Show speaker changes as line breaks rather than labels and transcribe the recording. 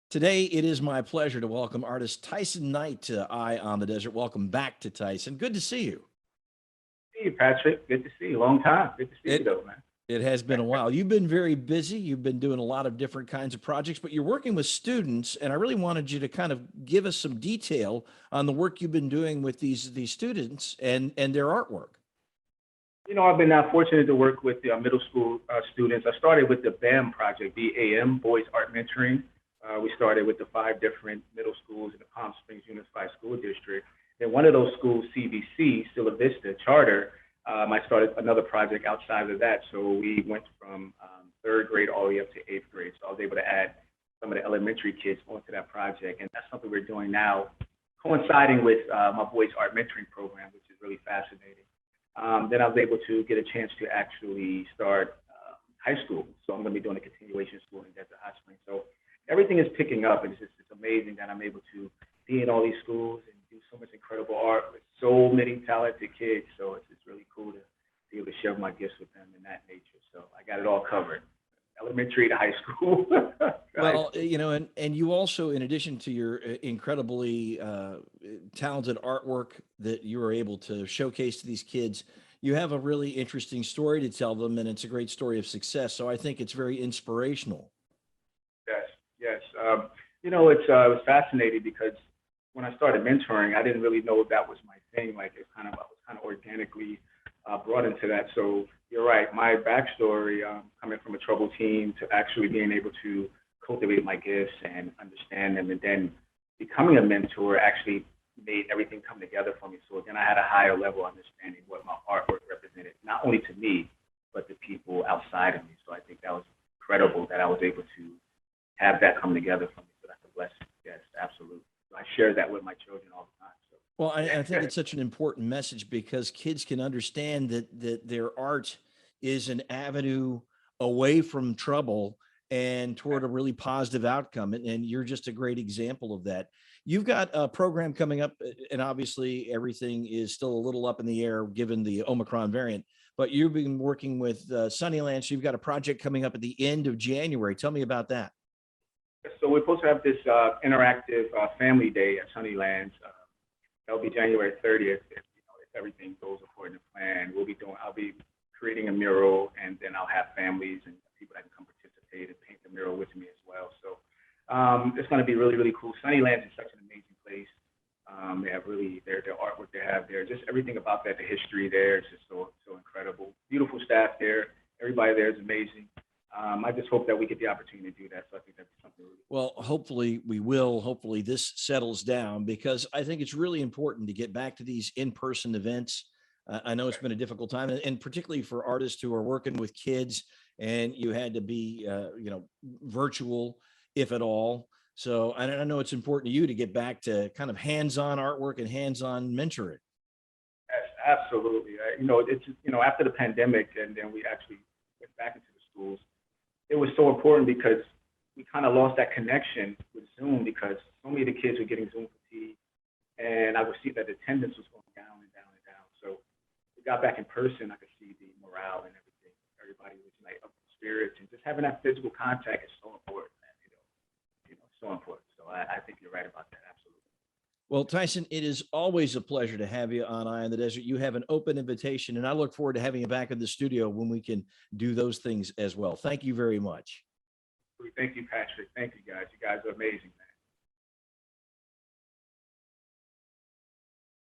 Today, it is my pleasure to welcome artist Tyson Knight to Eye on the Desert. Welcome back to Tyson. Good to see you.
See you, Patrick. Good to see you. Long time. Good to see you,
It
though, man.
it has been a while. You've been very busy. You've been doing a lot of different kinds of projects, but you're working with students, and I really wanted you to kind of give us some detail on the work you've been doing with these students and their artwork.
I've been fortunate to work with the middle school students. I started with the BAM project, BAM, Boys Art Mentoring. We started with the five different middle schools in the Palm Springs Unified School District. And one of those schools, CVC, Silla Vista Charter, I started another project outside of that. So we went from third grade all the way up to eighth grade. So I was able to add some of the elementary kids onto that project. And that's something we're doing now, coinciding with my Boys Art Mentoring program, which is really fascinating. Then I was able to get a chance to actually start high school. So I'm going to be doing a continuation school in Desert Hot Springs. So everything is picking up, and it's amazing that I'm able to be in all these schools and do so much incredible art with so many talented kids. So it's really cool to be able to share my gifts with them in that nature. So I got it all covered, elementary to high school.
Well, and you also, in addition to your incredibly talented artwork that you were able to showcase to these kids, you have a really interesting story to tell them, and it's a great story of success. So I think it's very inspirational.
Yes, yes. It was fascinating because when I started mentoring, I didn't really know that was my thing. Like I was kind of organically brought into that. So you're right. My backstory, coming from a troubled teen to actually being able to cultivate my gifts and understand them, and then becoming a mentor actually made everything come together for me. So then I had a higher level understanding what my artwork represented, not only to me, but the people outside of me. So I think that was incredible that I was able to have that come together for me. So that's a blessing. Yes, absolutely. So I share that with my children all the time.
Well, I think it's such an important message because kids can understand that their art is an avenue away from trouble and toward a really positive outcome. And you're just a great example of that. You've got a program coming up, and obviously everything is still a little up in the air given the Omicron variant. But you've been working with Sunnyland, so you've got a project coming up at the end of January. Tell me about that.
So we're supposed to have this interactive family day at Sunnylands. That'll be January 30th if everything goes according to plan. I'll be creating a mural, and then I'll have families and people that can come participate and paint the mural with me as well. So it's going to be really, really cool. Sunnylands is such an amazing place. They have really their artwork they have there, just everything about that, the history there is just so incredible. Beautiful staff there. Everybody there is amazing. I just hope that we get the opportunity to do that. So I think that's something really cool.
Well, hopefully we will. Hopefully this settles down because I think it's really important to get back to these in-person events. I know it's been a difficult time, and particularly for artists who are working with kids, and you had to be, virtual, if at all. So I know it's important to you to get back to kind of hands-on artwork and hands-on mentoring.
Yes, absolutely. It's after the pandemic, and then we actually went back into the schools. It was so important because we kind of lost that connection with Zoom because so many of the kids were getting Zoom fatigue, and I would see that attendance was going down and down and down. So we got back in person. I could see the morale and everything. Everybody was like up in spirits, and just having that physical contact is so important, man. So important. So I think you're right about that. Absolutely.
Well, Tyson, it is always a pleasure to have you on Eye on the Desert. You have an open invitation, and I look forward to having you back in the studio when we can do those things as well. Thank you very much.
Thank you, Patrick. Thank you, guys. You guys are amazing, man.